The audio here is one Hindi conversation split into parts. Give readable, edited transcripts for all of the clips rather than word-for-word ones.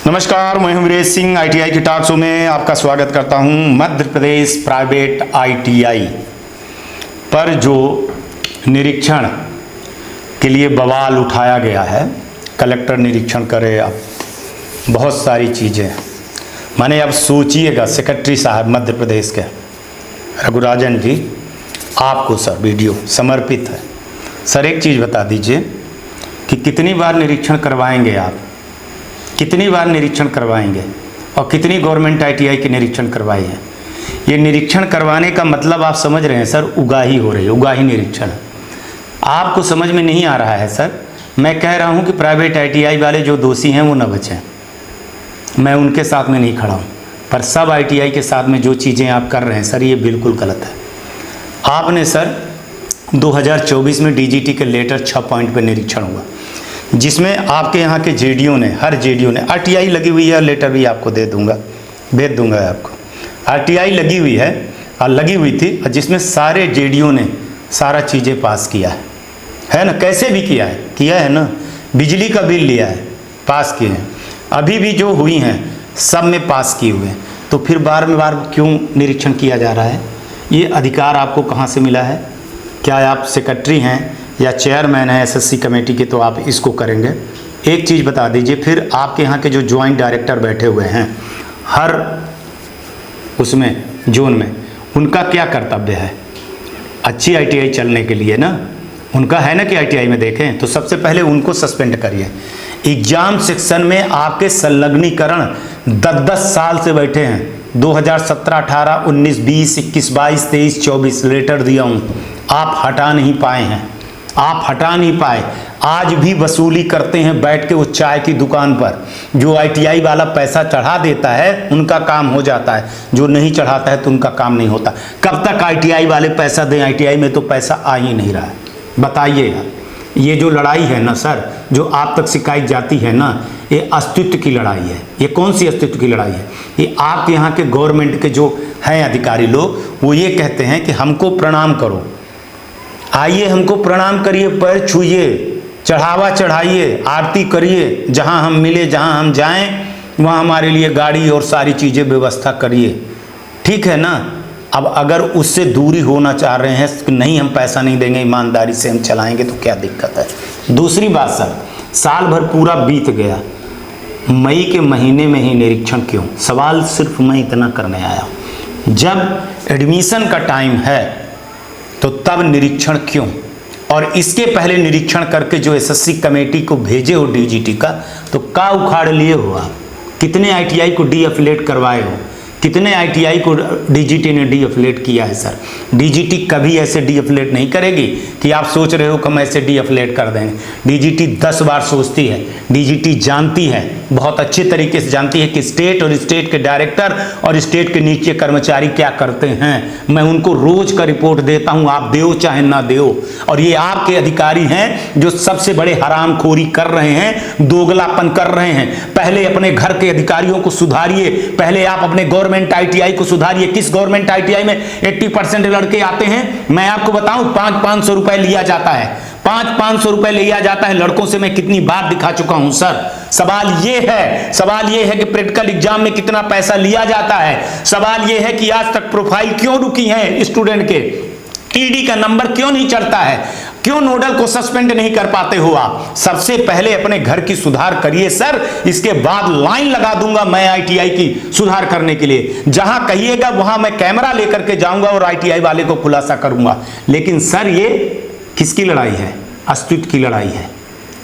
नमस्कार, मैं हूं वीरेश सिंह। आईटीआई की टॉक शो में आपका स्वागत करता हूं। मध्य प्रदेश प्राइवेट आईटीआई पर जो निरीक्षण के लिए बवाल उठाया गया है, कलेक्टर निरीक्षण करे, अब बहुत सारी चीज़ें माने अब सोचिएगा। सेक्रेटरी साहब मध्य प्रदेश के रघुराजन जी, आपको सर वीडियो समर्पित है। सर एक चीज़ बता दीजिए कि कितनी बार निरीक्षण करवाएंगे आप, कितनी बार निरीक्षण करवाएंगे और कितनी गवर्नमेंट आईटीआई के निरीक्षण करवाए हैं। ये निरीक्षण करवाने का मतलब आप समझ रहे हैं सर, उगाही हो रही है, उगाही निरीक्षण। आपको समझ में नहीं आ रहा है सर। मैं कह रहा हूँ कि प्राइवेट आईटीआई वाले जो दोषी हैं वो न बचें। मैं उनके साथ में नहीं खड़ा हूँ, पर सब आईटीआई के साथ में जो चीज़ें आप कर रहे हैं सर, ये बिल्कुल गलत है। आपने सर 2024 में डीजीटी के लेटर 6 पॉइंट पर निरीक्षण हुआ, जिसमें आपके यहाँ के जेडीओ ने, हर जेडीओ ने, आरटीआई लगी हुई है, लेटर भी आपको दे दूंगा, भेज दूंगा आपको। आरटीआई लगी हुई है और लगी हुई थी, और जिसमें सारे जेडीओ ने सारा चीज़ें पास किया है ना। कैसे भी किया है ना। बिजली का बिल लिया है, पास किए हैं। अभी भी जो हुई हैं सब में पास किए हुए हैं। तो फिर बार क्यों निरीक्षण किया जा रहा है? ये अधिकार आपको कहाँ से मिला है? क्या आप सेक्रेटरी हैं या चेयरमैन है एसएससी कमेटी के तो आप इसको करेंगे? एक चीज़ बता दीजिए। फिर आपके यहाँ के जो जॉइंट डायरेक्टर बैठे हुए हैं हर उसमें जोन में, उनका क्या कर्तव्य है अच्छी आईटीआई चलने के लिए ना? उनका है ना कि आईटीआई में देखें, तो सबसे पहले उनको सस्पेंड करिए। एग्जाम सेक्शन में आपके संलग्नीकरण 10-10 साल से बैठे हैं। 2017, 18, 19, 20, 21, 22, 23, 24 लेटर दिया हूँ, आप हटा नहीं पाए हैं। आप हटा नहीं पाए। आज भी वसूली करते हैं बैठ के वो चाय की दुकान पर। जो आईटीआई वाला पैसा चढ़ा देता है उनका काम हो जाता है, जो नहीं चढ़ाता है तो उनका काम नहीं होता। कब तक आईटीआई वाले पैसा दें? आईटीआई में तो पैसा आ ही नहीं रहा है। बताइए यार, ये जो लड़ाई है ना सर, जो आप तक शिकायत जाती है ना, ये अस्तित्व की लड़ाई है। ये कौन सी अस्तित्व की लड़ाई है? ये आपके यहाँ के गवर्नमेंट के जो हैं अधिकारी लोग, वो ये कहते हैं कि हमको प्रणाम करो, आइए हमको प्रणाम करिए, पैर छूइए, चढ़ावा चढ़ाइए, आरती करिए, जहाँ हम मिले, जहाँ हम जाएं वहाँ हमारे लिए गाड़ी और सारी चीज़ें व्यवस्था करिए। ठीक है ना। अब अगर उससे दूरी होना चाह रहे हैं कि नहीं हम पैसा नहीं देंगे, ईमानदारी से हम चलाएंगे, तो क्या दिक्कत है? दूसरी बात सर, साल भर पूरा बीत गया, मई के महीने में ही निरीक्षण क्यों? सवाल सिर्फ मैं इतना करने आया हूँ। जब एडमिशन का टाइम है तो तब निरीक्षण क्यों? और इसके पहले निरीक्षण करके जो एसएससी कमेटी को भेजे हो डीजीटी का, तो का उखाड़ लिए हो आप? कितने आईटीआई को डीएफिलेट करवाए हो? कितने आईटीआई को डीजीटी ने डीएफिलेट किया है सर? डीजीटी कभी ऐसे डीएफिलेट नहीं करेगी कि आप सोच रहे हो कि हम ऐसे डीएफिलेट कर देंगे। डीजीटी 10 बार सोचती है। डीजीटी जानती है, बहुत अच्छे तरीके से जानती है कि स्टेट और स्टेट के डायरेक्टर और स्टेट के नीचे कर्मचारी क्या करते हैं। मैं उनको रोज का रिपोर्ट देता हूं, आप दो चाहे ना दो। और ये आपके अधिकारी हैं जो सबसे बड़े हरामखोरी कर रहे हैं, दोगलापन कर रहे हैं। पहले अपने घर के अधिकारियों को सुधारिए, पहले आप अपने गवर्नमेंट आईटीआई को सुधारिए। किस गवर्नमेंट आईटीआई में 80% लड़के आते हैं? मैं आपको बताऊं, 500-500 रुपए लिया जाता है। 500-500 रुपए लिया जाता है लड़कों से। मैं कितनी बार दिखा चुका हूं सर। सवाल ये है कि प्रैक्टिकल एग्जाम में कितना पैसा लिया जाता है। सवाल ये है कि आज तक प्रोफाइल क्यों रुकी है स्टूडेंट के, ईडी का नंबर क्यों नहीं चढ़ता है, क्यों नोडल को सस्पेंड नहीं कर पाते हो आप? सबसे पहले अपने घर की सुधार करिए सर, इसके बाद लाइन लगा दूंगा मैं आईटीआई की सुधार करने के लिए। जहां कहिएगा वहां मैं कैमरा लेकर के जाऊंगा और आईटीआई वाले को खुलासा करूंगा। लेकिन सर ये किसकी लड़ाई है? अस्तित्व की लड़ाई है।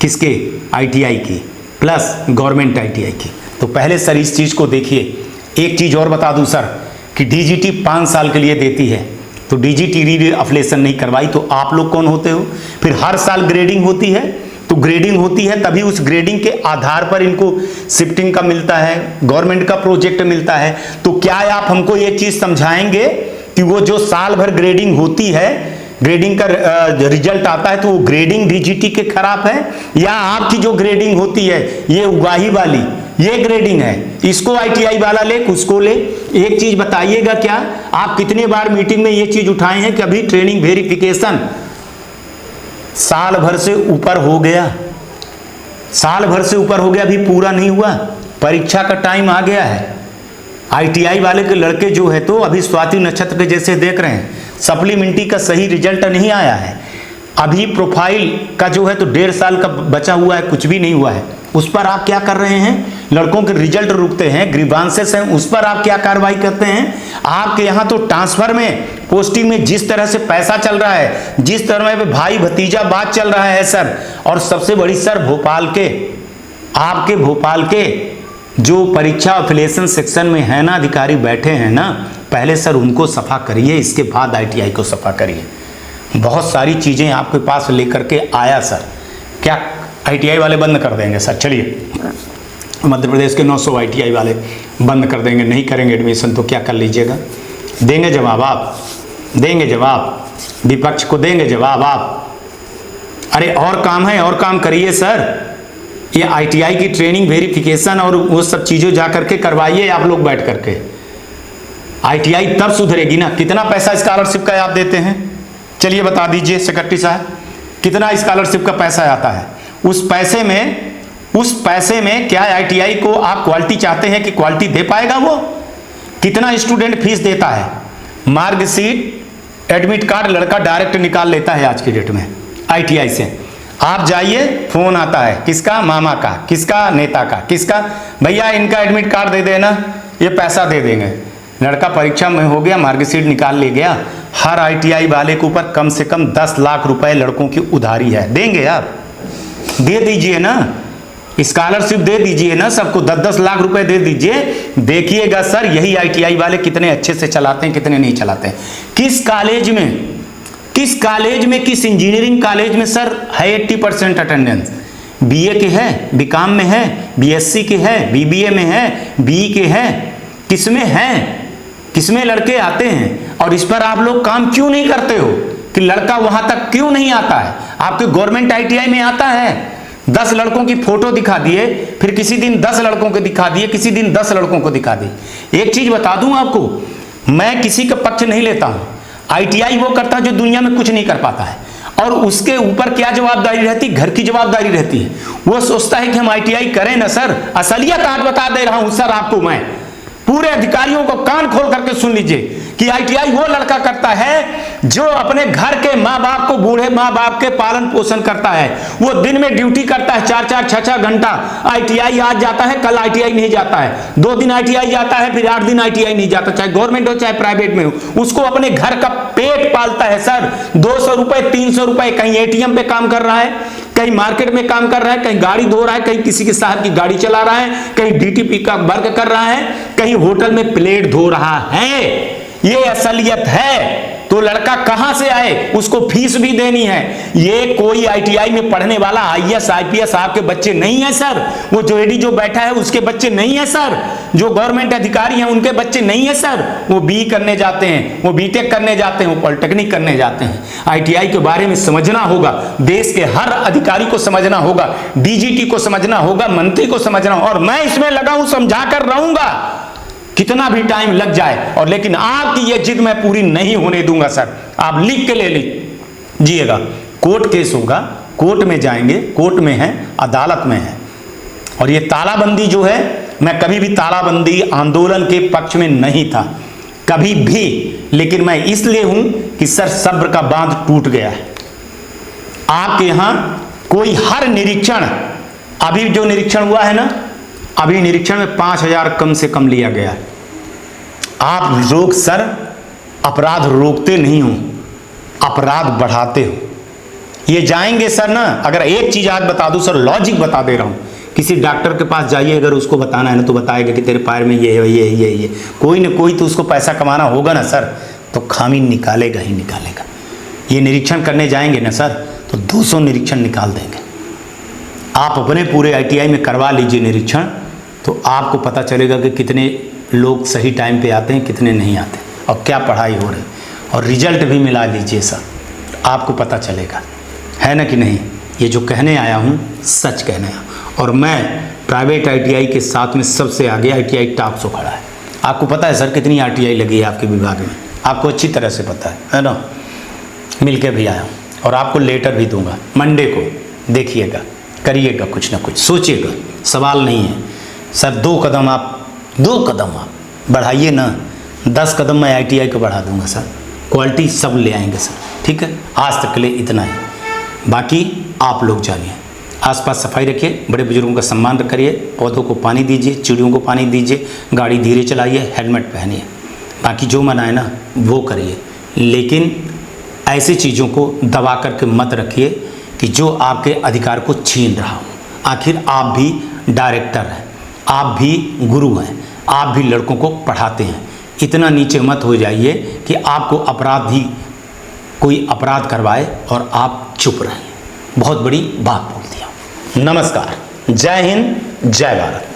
किसके? आईटीआई की प्लस गवर्नमेंट आईटीआई की। तो पहले सर इस चीज को देखिए। एक चीज और बता दूं सर कि डीजीटी 5 साल के लिए देती है, तो डीजीटी री-अफिलिएशन नहीं करवाई तो आप लोग कौन होते हो? फिर हर साल ग्रेडिंग होती है, तो ग्रेडिंग होती है तभी उस ग्रेडिंग के आधार पर इनको शिफ्टिंग का मिलता है, गवर्नमेंट का प्रोजेक्ट मिलता है। तो क्या आप हमको ये चीज समझाएंगे कि वो जो साल भर ग्रेडिंग होती है, ग्रेडिंग का रिजल्ट आता है, तो वो ग्रेडिंग डीजीटी के खराब है, या आपकी जो ग्रेडिंग होती है ये उगाही वाली ये ग्रेडिंग है, इसको आईटीआई वाला ले, उसको ले? एक चीज बताइएगा, क्या आप कितने बार मीटिंग में ये चीज उठाए हैं कि अभी ट्रेनिंग वेरिफिकेशन साल भर से ऊपर हो गया, साल भर से ऊपर हो गया, अभी पूरा नहीं हुआ? परीक्षा का टाइम आ गया है। आईटीआई वाले के लड़के जो है तो अभी स्वाति नक्षत्र के जैसे देख रहे हैं, सप्लीमेंट्री का सही रिजल्ट नहीं आया है। अभी प्रोफाइल का जो है तो 1.5 साल का बचा हुआ है, कुछ भी नहीं हुआ है। उस पर आप क्या कर रहे हैं? लड़कों के रिजल्ट रुकते हैं, ग्रीवांसेस हैं, उस पर आप क्या कार्रवाई करते हैं? आपके यहाँ तो ट्रांसफर में, पोस्टिंग में जिस तरह से पैसा चल रहा है, जिस तरह में भाई भतीजा बात चल रहा है सर, और सबसे बड़ी सर भोपाल के, आपके भोपाल के जो परीक्षा अफिलिएशन सेक्शन में है ना अधिकारी बैठे हैं ना, पहले सर उनको सफा करिए, इसके बाद आईटीआई को सफा करिए। बहुत सारी चीजें आपके पास लेकर के आया सर। क्या आईटीआई वाले बंद कर देंगे सर? चलिए, मध्य प्रदेश के 900 आईटीआई वाले बंद कर देंगे, नहीं करेंगे एडमिशन तो क्या कर लीजिएगा? देंगे जवाब आप, देंगे जवाब, विपक्ष को देंगे जवाब आप। अरे और काम है, और काम करिए सर। ये आईटीआई की ट्रेनिंग, वेरिफिकेशन और वो सब चीज़ें जा करके करवाइए आप लोग बैठ करके। आईटीआई तब सुधरेगी ना। कितना पैसा स्कॉलरशिप का आप देते हैं? चलिए बता दीजिए सेक्रेटरी साहब, कितना स्कॉलरशिप का पैसा आता है? उस पैसे में क्या आईटीआई को आप क्वालिटी चाहते हैं कि क्वालिटी दे पाएगा वो? कितना स्टूडेंट फीस देता है? मार्कशीट, एडमिट कार्ड लड़का डायरेक्ट निकाल लेता है आज की डेट में आईटीआई से। आप जाइए, फोन आता है, किसका? मामा का, किसका? नेता का, किसका? भैया इनका एडमिट कार्ड दे देना, ये पैसा दे देंगे। लड़का परीक्षा में हो गया, मार्कशीट निकाल ले गया। हर आईटीआई वाले के ऊपर कम से कम 10 लाख रुपए लड़कों की उधारी है। देंगे आप? दे दीजिए ना, स्कॉलरशिप दे दीजिए ना सबको, 10-10 लाख रुपए दे दीजिए। देखिएगा सर यही आईटीआई वाले कितने अच्छे से चलाते हैं, कितने नहीं चलाते हैं। किस कॉलेज में, किस इंजीनियरिंग कॉलेज में सर है 80% अटेंडेंस? बीए के है, बीकॉम में है, बीएससी के है, बीबीए में है, बीई के है, किसमें है? किसमें लड़के आते हैं? और इस पर आप लोग काम क्यों नहीं करते हो कि लड़का वहां तक क्यों नहीं आता है? आपके गवर्नमेंट आईटीआई में आता है, 10 लड़कों की फोटो दिखा दिए, फिर किसी दिन 10 लड़कों को दिखा दिए, किसी दिन 10 लड़कों को दिखा दिए। एक चीज बता दूं आपको, मैं किसी का पक्ष नहीं लेता हूं। आईटीआई वो करता है जो दुनिया में कुछ नहीं कर पाता है, और उसके ऊपर क्या जवाबदारी रहती? घर की जवाबदारी रहती है। वो सोचता है कि हम आईटीआई करें ना सर। असलियत आज बता दे रहा हूं सर आपको मैं, पूरे अधिकारियों को कान खोल करके सुन लीजिए कि आईटीआई वो लड़का करता है जो अपने घर के माँ बाप को, बूढ़े माँ बाप के पालन पोषण करता है। वो दिन में ड्यूटी करता है 4-4, 6-6 घंटा। आईटीआई आज जाता है, कल आईटीआई नहीं जाता है, 2 दिन आईटीआई जाता है, फिर 8 दिन आईटीआई नहीं जाता, चाहे गवर्नमेंट हो चाहे प्राइवेट में हो। उसको अपने घर का पेट पालता है सर। 200 रुपए, 300 रुपए, कहीं एटीएम पे काम कर रहा है, कहीं मार्केट में काम कर रहा है, कहीं गाड़ी धो रहा है, कहीं किसी के साहब की गाड़ी चला रहा है, कहीं डीटीपी का वर्क कर रहा है, कहीं होटल में प्लेट धो रहा है। ये असलियत है। तो लड़का कहां से आए? उसको फीस भी देनी है। ये कोई आईटीआई में पढ़ने वाला आईएएस आईपीएस आपके बच्चे नहीं है सर। वो जो एडी जो बैठा है उसके बच्चे नहीं है सर। जो गवर्नमेंट अधिकारी हैं उनके बच्चे नहीं है सर। वो बी करने जाते हैं, वो बीटेक करने जाते हैं, वो पॉलिटेक्निक करने जाते हैं। आईटीआई के बारे में समझना होगा, देश के हर अधिकारी को समझना होगा, डीजीटी को समझना होगा, मंत्री को समझना होगा, और मैं इसमें लगा हूं, समझा कर रहूंगा कितना भी टाइम लग जाए। और लेकिन आपकी ये जिद मैं पूरी नहीं होने दूंगा सर। आप लिख के ले लीजिएगा, कोर्ट केस होगा, कोर्ट में जाएंगे, कोर्ट में है, अदालत में है। और ये तालाबंदी जो है, मैं कभी भी तालाबंदी आंदोलन के पक्ष में नहीं था, कभी भी। लेकिन मैं इसलिए हूं कि सर सब्र का बांध टूट गया है। आपके यहां कोई हर निरीक्षण, अभी जो निरीक्षण हुआ है ना, अभी निरीक्षण में 5000 कम से कम लिया गया। आप लोग सर अपराध रोकते नहीं हो, अपराध बढ़ाते हो। ये जाएंगे सर ना, अगर एक चीज आज बता दूं सर, लॉजिक बता दे रहा हूं, किसी डॉक्टर के पास जाइए, अगर उसको बताना है ना तो बताएगा कि तेरे पैर में ये है, ये कोई ना कोई तो उसको पैसा कमाना होगा ना सर, तो खामी निकालेगा ही निकालेगा। ये निरीक्षण करने जाएंगे ना सर तो 200 निरीक्षण निकाल देंगे। आप अपने पूरे आईटीआई में करवा लीजिए निरीक्षण, तो आपको पता चलेगा कि कितने लोग सही टाइम पे आते हैं, कितने नहीं आते, और क्या पढ़ाई हो रही, और रिजल्ट भी मिला लीजिए सर, आपको पता चलेगा, है ना कि नहीं। ये जो कहने आया हूँ सच कहने आया, और मैं प्राइवेट आईटीआई के साथ में सबसे आगे आईटीआई टॉप खड़ा है। आपको पता है सर कितनी आईटीआई लगी है आपके विभाग में, आपको अच्छी तरह से पता है ना। मिल के भी आया हूँ और आपको लेटर भी दूंगा मंडे को, देखिएगा, करिएगा, कुछ ना कुछ सोचिएगा, सवाल नहीं है। सर 2 कदम आप बढ़ाइए ना, 10 कदम मैं ITI को बढ़ा दूंगा सर, क्वालिटी सब ले आएंगे सर। ठीक है, आज तक के लिए इतना ही, बाकी आप लोग जानिए। आसपास सफाई रखिए, बड़े बुजुर्गों का सम्मान करिए, पौधों को पानी दीजिए, चिड़ियों को पानी दीजिए, गाड़ी धीरे चलाइए, हेलमेट पहनिए। बाकी जो मना है ना वो करिए, लेकिन ऐसी चीज़ों को दबा करके मत रखिए कि जो आपके अधिकार को छीन रहा हो। आखिर आप भी डायरेक्टर हैं, आप भी गुरु हैं, आप भी लड़कों को पढ़ाते हैं। इतना नीचे मत हो जाइए कि आपको अपराधी कोई अपराध करवाए और आप चुप रहें। बहुत बड़ी बात बोल दिया। नमस्कार, जय हिंद, जय भारत।